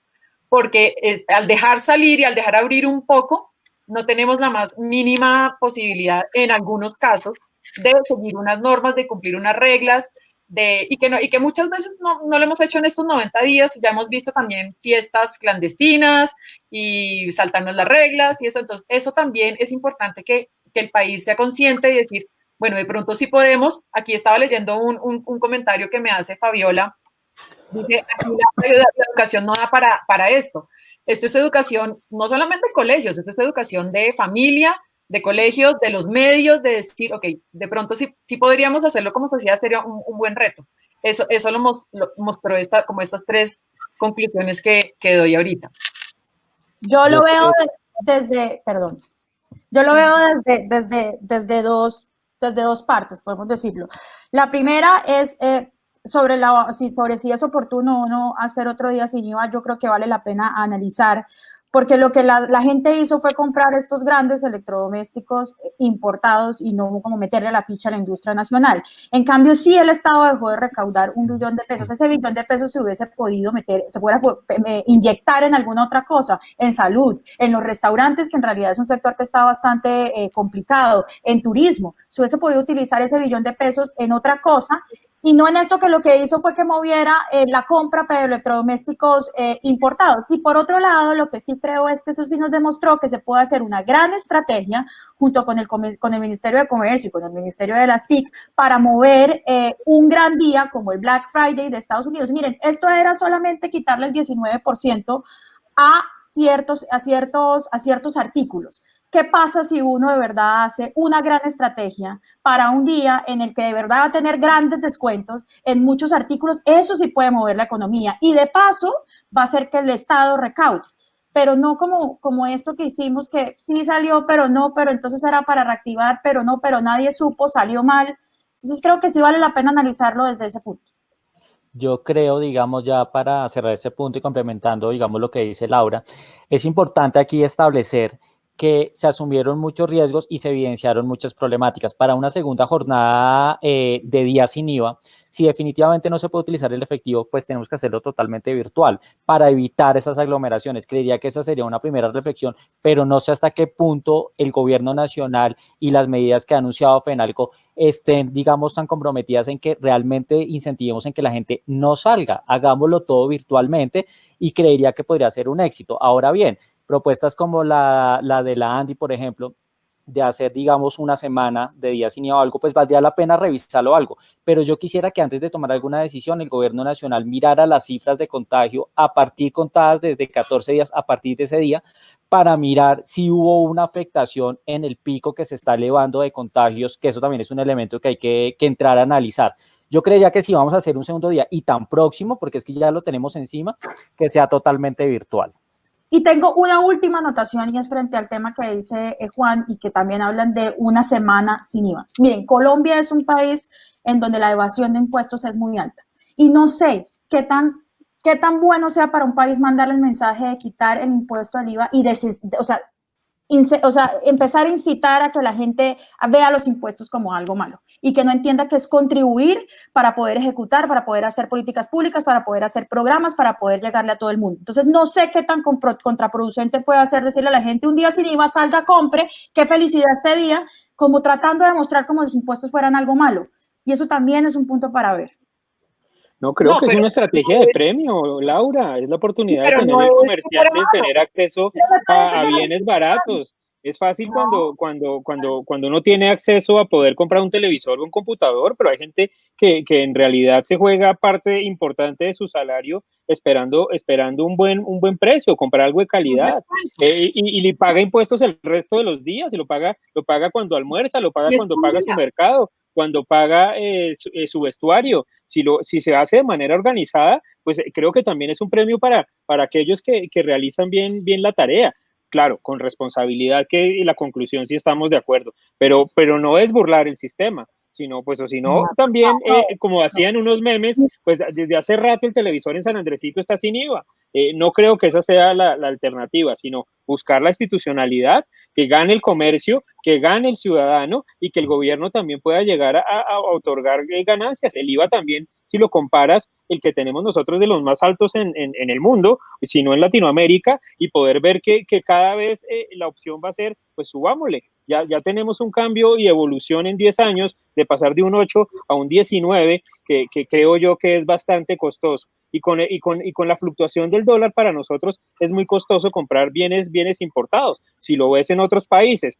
porque al dejar salir y al dejar abrir un poco, no tenemos la más mínima posibilidad en algunos casos de seguir unas normas, de cumplir unas reglas, y que muchas veces no lo hemos hecho en estos 90 días, ya hemos visto también fiestas clandestinas y saltarnos las reglas y eso, entonces eso también es importante que el país sea consciente y decir, bueno, de pronto sí podemos. Aquí estaba leyendo un comentario que me hace Fabiola. Dice, aquí la educación no da para esto. Esto es educación, no solamente en colegios, esto es educación de familia, de colegios, de los medios, de decir, ok, de pronto sí podríamos hacerlo como sociedad, sería un buen reto. Eso lo mostró como estas tres conclusiones que doy ahorita. Yo lo veo perdón, yo lo veo desde dos partes, podemos decirlo. La primera es sobre si es oportuno o no hacer otro día sin IVA. Yo creo que vale la pena analizar, porque lo que la gente hizo fue comprar estos grandes electrodomésticos importados y no como meterle la ficha a la industria nacional. En cambio, sí el Estado dejó de recaudar $1 billón. Ese $1 billón se hubiese podido inyectar en alguna otra cosa, en salud, en los restaurantes, que en realidad es un sector que está bastante complicado, en turismo. Se hubiese podido utilizar ese $1 billón en otra cosa, y no en esto, que lo que hizo fue que moviera la compra de electrodomésticos importados. Y por otro lado, lo que sí creo es que eso sí nos demostró que se puede hacer una gran estrategia junto con el Ministerio de Comercio y con el Ministerio de las TIC para mover un gran día como el Black Friday de Estados Unidos. Miren, esto era solamente quitarle el 19% a ciertos artículos. ¿Qué pasa si uno de verdad hace una gran estrategia para un día en el que de verdad va a tener grandes descuentos en muchos artículos? Eso sí puede mover la economía y de paso va a hacer que el Estado recaude, pero no como esto que hicimos, que sí salió, pero no, pero entonces era para reactivar, pero no, pero nadie supo, salió mal. Entonces creo que sí vale la pena analizarlo desde ese punto. Yo creo, digamos, ya para cerrar ese punto y complementando, digamos, lo que dice Laura, es importante aquí establecer que se asumieron muchos riesgos y se evidenciaron muchas problemáticas. Para una segunda jornada de días sin IVA, si definitivamente no se puede utilizar el efectivo, pues tenemos que hacerlo totalmente virtual para evitar esas aglomeraciones. Creería que esa sería una primera reflexión, pero no sé hasta qué punto el gobierno nacional y las medidas que ha anunciado FENALCO estén, digamos, tan comprometidas en que realmente incentivemos en que la gente no salga. Hagámoslo todo virtualmente y creería que podría ser un éxito. Ahora bien, propuestas como la de la Andy, por ejemplo, de hacer, digamos, una semana de días sin IVA o algo, pues valdría la pena revisarlo algo. Pero yo quisiera que antes de tomar alguna decisión, el gobierno nacional mirara las cifras de contagio a partir contadas desde 14 días a partir de ese día, para mirar si hubo una afectación en el pico que se está elevando de contagios, que eso también es un elemento que hay que entrar a analizar. Yo creería que si vamos a hacer un segundo día y tan próximo, porque es que ya lo tenemos encima, que sea totalmente virtual. Y tengo una última anotación y es frente al tema que dice Juan y que también hablan de una semana sin IVA. Miren, Colombia es un país en donde la evasión de impuestos es muy alta y no sé qué tan bueno sea para un país mandarle el mensaje de quitar el impuesto al IVA y empezar a incitar a que la gente vea los impuestos como algo malo y que no entienda que es contribuir para poder ejecutar, para poder hacer políticas públicas, para poder hacer programas, para poder llegarle a todo el mundo. Entonces, no sé qué tan contraproducente puede hacer decirle a la gente un día sin IVA, salga, compre, qué felicidad este día, como tratando de mostrar como los impuestos fueran algo malo. Y eso también es un punto para ver. No, creo que es una estrategia de premio, Laura. Es la oportunidad de tener el comerciante, de tener acceso a bienes baratos. Es fácil cuando uno tiene acceso a poder comprar un televisor o un computador, pero hay gente que en realidad se juega parte importante de su salario esperando un buen precio, comprar algo de calidad, y le paga impuestos el resto de los días, y lo paga cuando almuerza, lo paga cuando paga su mercado, cuando paga su vestuario. Si se hace de manera organizada, pues creo que también es un premio para aquellos que realizan bien la tarea. Claro, con responsabilidad, que la conclusión sí estamos de acuerdo, pero no es burlar el sistema, sino también, como hacían unos memes, pues desde hace rato el televisor en San Andresito está sin IVA. No creo que esa sea la alternativa, sino buscar la institucionalidad, que gane el comercio, que gane el ciudadano y que el gobierno también pueda llegar a otorgar ganancias. El IVA también, si lo comparas, el que tenemos nosotros de los más altos en el mundo, sino en Latinoamérica, y poder ver que cada vez la opción va a ser, pues subámosle. Ya tenemos un cambio y evolución en 10 años de pasar de un 8 a un 19, que creo yo que es bastante costoso. Y con la fluctuación del dólar, para nosotros es muy costoso comprar bienes importados. Si lo ves en otros países,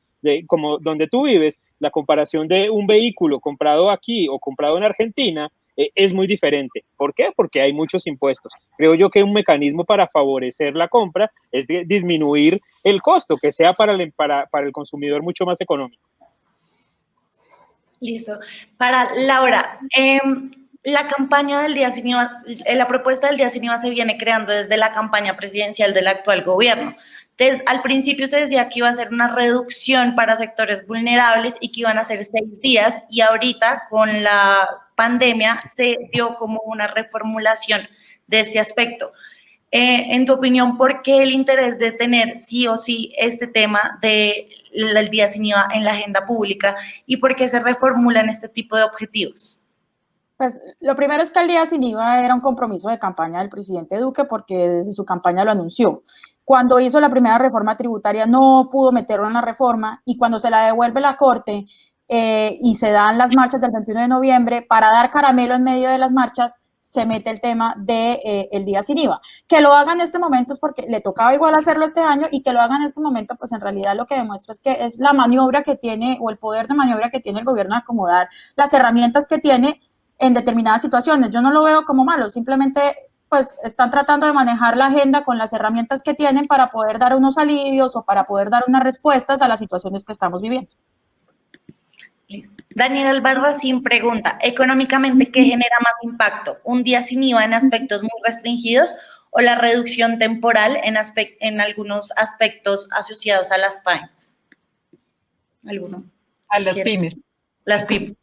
como donde tú vives, la comparación de un vehículo comprado aquí o comprado en Argentina es muy diferente. ¿Por qué? Porque hay muchos impuestos. Creo yo que un mecanismo para favorecer la compra es disminuir el costo, que sea para el consumidor mucho más económico. Listo. Para Laura, la campaña del Día Sin IVA, la propuesta del Día Sin IVA se viene creando desde la campaña presidencial del actual gobierno. Al principio se decía que iba a ser una reducción para sectores vulnerables y que iban a ser 6 días, y ahorita con la pandemia se dio como una reformulación de este aspecto. En tu opinión, ¿por qué el interés de tener sí o sí este tema del Día Sin IVA en la agenda pública y por qué se reformulan este tipo de objetivos? Pues lo primero es que el Día Sin IVA era un compromiso de campaña del presidente Duque, porque desde su campaña lo anunció. Cuando hizo la primera reforma tributaria no pudo meterlo en la reforma, y cuando se la devuelve la Corte y se dan las marchas del 21 de noviembre, para dar caramelo en medio de las marchas, se mete el tema del Día Sin IVA. Que lo hagan en este momento es porque le tocaba igual hacerlo este año, y que lo hagan en este momento, pues en realidad lo que demuestra es que es la maniobra que tiene, o el poder de maniobra que tiene el gobierno de acomodar las herramientas que tiene en determinadas situaciones. Yo no lo veo como malo, simplemente pues están tratando de manejar la agenda con las herramientas que tienen para poder dar unos alivios o para poder dar unas respuestas a las situaciones que estamos viviendo. Listo. Daniel Albarracín pregunta, económicamente, ¿qué genera más impacto? ¿Un día sin IVA en aspectos muy restringidos o la reducción temporal en algunos aspectos asociados a las pymes? ¿Alguno? A las pymes. Las pymes.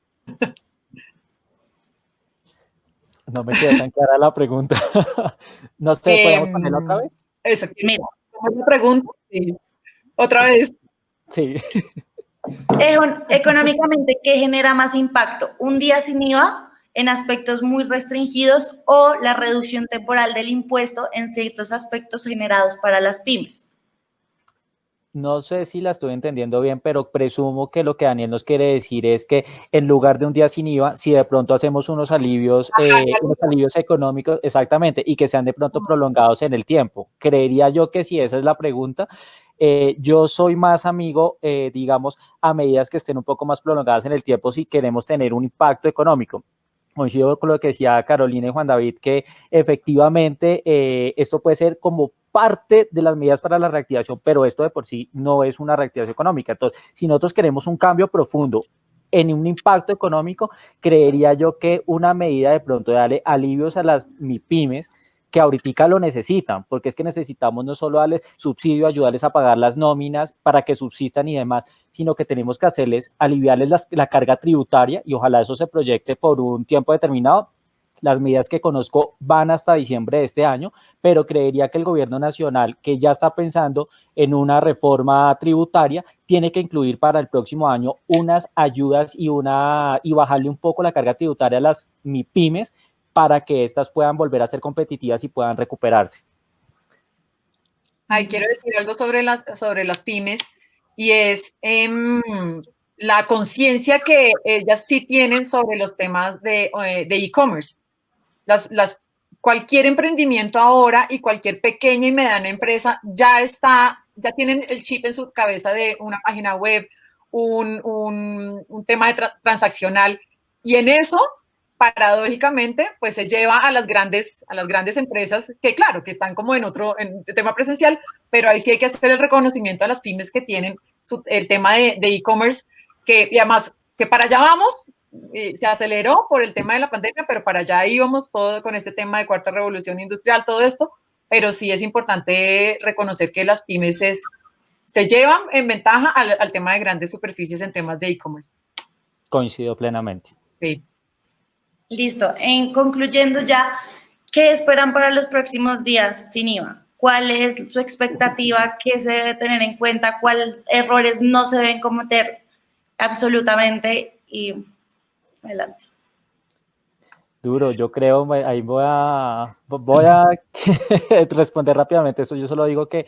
No me queda tan clara la pregunta. No sé, ¿podemos ponerla otra vez? Eso, mira, ¿cómo la pregunta? Sí. ¿Otra vez? Sí. Económicamente, ¿qué genera más impacto? ¿Un día sin IVA en aspectos muy restringidos o la reducción temporal del impuesto en ciertos aspectos generados para las pymes? No sé si la estoy entendiendo bien, pero presumo que lo que Daniel nos quiere decir es que en lugar de un día sin IVA, si de pronto hacemos unos alivios económicos, exactamente, y que sean de pronto prolongados en el tiempo. Creería yo que si esa es la pregunta, yo soy más amigo, digamos, a medidas que estén un poco más prolongadas en el tiempo si queremos tener un impacto económico. Coincido con lo que decía Carolina y Juan David, que efectivamente esto puede ser como parte de las medidas para la reactivación, pero esto de por sí no es una reactivación económica. Entonces, si nosotros queremos un cambio profundo en un impacto económico, creería yo que una medida de pronto de darle alivios a las MIPYMES, que ahorita lo necesitan, porque es que necesitamos no solo darles subsidio, ayudarles a pagar las nóminas para que subsistan y demás, sino que tenemos que aliviarles la carga tributaria, y ojalá eso se proyecte por un tiempo determinado. Las medidas que conozco van hasta diciembre de este año, pero creería que el gobierno nacional, que ya está pensando en una reforma tributaria, tiene que incluir para el próximo año unas ayudas y bajarle un poco la carga tributaria a las MIPYMES para que éstas puedan volver a ser competitivas y puedan recuperarse. Quiero decir algo sobre las pymes, y es la conciencia que ellas sí tienen sobre los temas de e-commerce. Cualquier emprendimiento ahora y cualquier pequeña y mediana empresa ya tienen el chip en su cabeza de una página web, un tema transaccional, y en eso, paradójicamente, pues se lleva a las grandes empresas que, claro, que están como en tema presencial, pero ahí sí hay que hacer el reconocimiento a las pymes que tienen el tema de e-commerce, y además que para allá vamos. Se aceleró por el tema de la pandemia, pero para allá íbamos todo con este tema de cuarta revolución industrial, todo esto, pero sí es importante reconocer que las pymes se llevan en ventaja al tema de grandes superficies en temas de e-commerce. Coincido plenamente. Sí. Listo. Concluyendo ya, ¿qué esperan para los próximos días sin IVA? ¿Cuál es su expectativa? ¿Qué se debe tener en cuenta? ¿Cuáles errores no se deben cometer absolutamente? Y adelante. Duro, yo creo, ahí voy a responder rápidamente eso. Yo solo digo que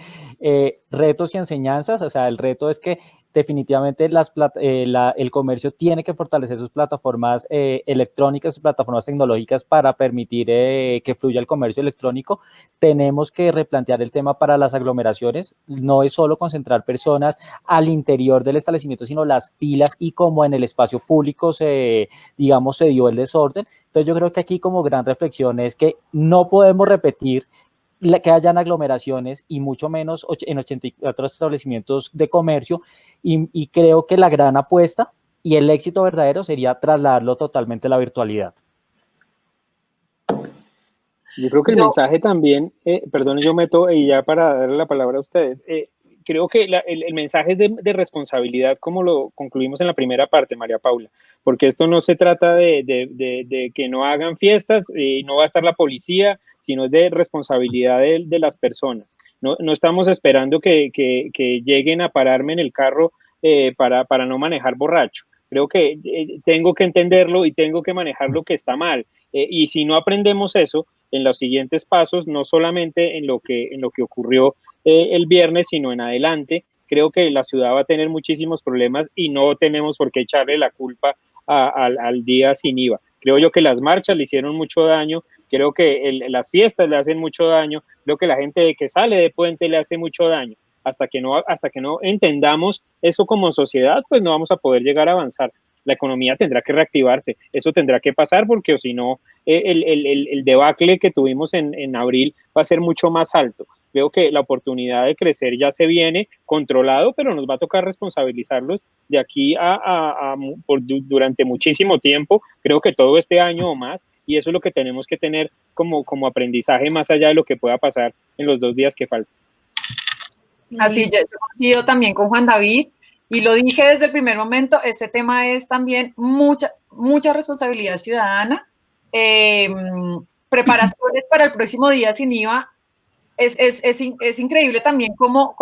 retos y enseñanzas, o sea, el reto es que definitivamente el comercio tiene que fortalecer sus plataformas electrónicas, sus plataformas tecnológicas para permitir que fluya el comercio electrónico. Tenemos que replantear el tema para las aglomeraciones. No es solo concentrar personas al interior del establecimiento, sino las filas y como en el espacio público se dio el desorden. Entonces yo creo que aquí como gran reflexión es que no podemos repetir que hayan aglomeraciones y mucho menos en 84 establecimientos de comercio y creo que la gran apuesta y el éxito verdadero sería trasladarlo totalmente a la virtualidad. Yo creo que el mensaje también, perdón, yo meto y ya para darle la palabra a ustedes, creo que el mensaje es de responsabilidad, como lo concluimos en la primera parte, María Paula, porque esto no se trata de que no hagan fiestas y no va a estar la policía, sino es de responsabilidad de las personas. No estamos esperando que lleguen a pararme en el carro para no manejar borracho. Creo que tengo que entenderlo y tengo que manejar lo que está mal. Y si no aprendemos eso en los siguientes pasos, no solamente en lo que ocurrió el viernes, sino en adelante, creo que la ciudad va a tener muchísimos problemas y no tenemos por qué echarle la culpa al día sin IVA. Creo yo que las marchas le hicieron mucho daño, creo que las fiestas le hacen mucho daño, creo que la gente que sale de puente le hace mucho daño. Hasta que no entendamos eso como sociedad, pues no vamos a poder llegar a avanzar. La economía tendrá que reactivarse, eso tendrá que pasar porque o si no, el debacle que tuvimos en abril va a ser mucho más alto. Creo que la oportunidad de crecer ya se viene controlado, pero nos va a tocar responsabilizarlos de aquí durante muchísimo tiempo, creo que todo este año o más, y eso es lo que tenemos que tener como aprendizaje más allá de lo que pueda pasar en los 2 días que faltan. Así, yo coincido también con Juan David, y lo dije desde el primer momento, este tema es también mucha responsabilidad ciudadana, preparaciones para el próximo día sin IVA. Es increíble también cómo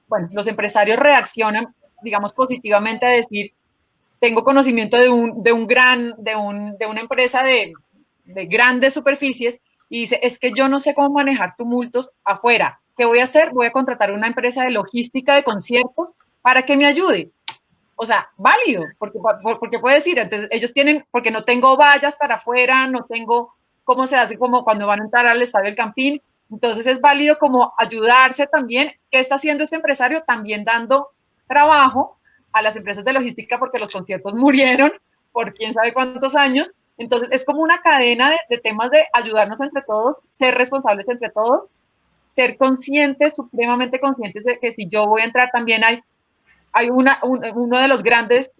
bueno, los empresarios reaccionan, digamos, positivamente a decir, tengo conocimiento de una empresa de grandes superficies y dice, es que yo no sé cómo manejar tumultos afuera. ¿Qué voy a hacer? Voy a contratar una empresa de logística de conciertos para que me ayude. O sea, válido, porque puede decir, entonces ellos tienen, porque no tengo vallas para afuera, no tengo cómo se hace como cuando van a entrar al Estadio del Campín. Entonces es válido como ayudarse también. ¿Qué está haciendo este empresario? También dando trabajo a las empresas de logística porque los conciertos murieron por quién sabe cuántos años. Entonces es como una cadena de temas de ayudarnos entre todos, ser responsables entre todos, ser conscientes, supremamente conscientes de que si yo voy a entrar también hay uno de los grandes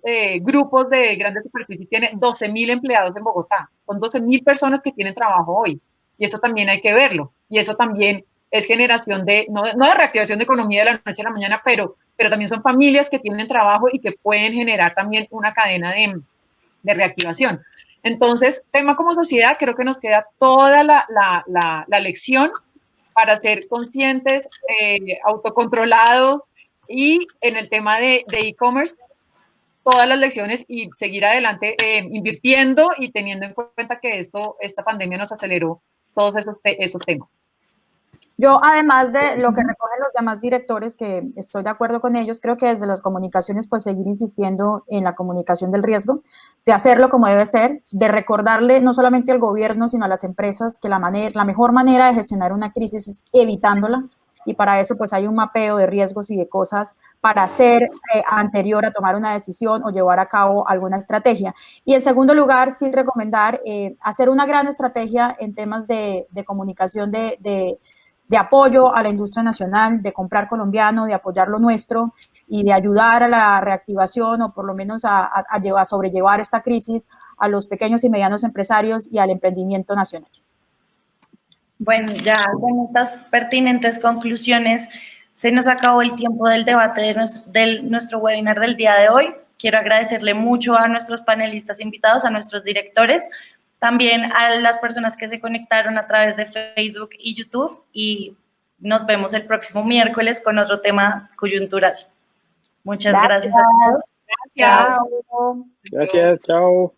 grupos de grandes superficies tiene 12,000 empleados en Bogotá. Son 12,000 personas que tienen trabajo hoy. Y eso también hay que verlo. Y eso también es generación no de reactivación de economía de la noche a la mañana, pero también son familias que tienen trabajo y que pueden generar también una cadena de reactivación. Entonces, tema como sociedad, creo que nos queda toda la lección para ser conscientes, autocontrolados, y en el tema de e-commerce, todas las lecciones y seguir adelante invirtiendo y teniendo en cuenta que esta pandemia nos aceleró todos esos temas. Yo, además de lo que recogen los demás directores, que estoy de acuerdo con ellos, creo que desde las comunicaciones, pues seguir insistiendo en la comunicación del riesgo, de hacerlo como debe ser, de recordarle no solamente al gobierno, sino a las empresas que la mejor manera de gestionar una crisis es evitándola, y para eso pues hay un mapeo de riesgos y de cosas para hacer anterior a tomar una decisión o llevar a cabo alguna estrategia. Y en segundo lugar, sí recomendar hacer una gran estrategia en temas de comunicación de apoyo a la industria nacional, de comprar colombiano, de apoyar lo nuestro y de ayudar a la reactivación o por lo menos a sobrellevar esta crisis a los pequeños y medianos empresarios y al emprendimiento nacional. Bueno, ya con estas pertinentes conclusiones se nos acabó el tiempo del debate de nuestro webinar del día de hoy. Quiero agradecerle mucho a nuestros panelistas invitados, a nuestros directores, también a las personas que se conectaron a través de Facebook y YouTube, y nos vemos el próximo miércoles con otro tema coyuntural. Muchas gracias a todos. Gracias. Chao. Gracias, chao.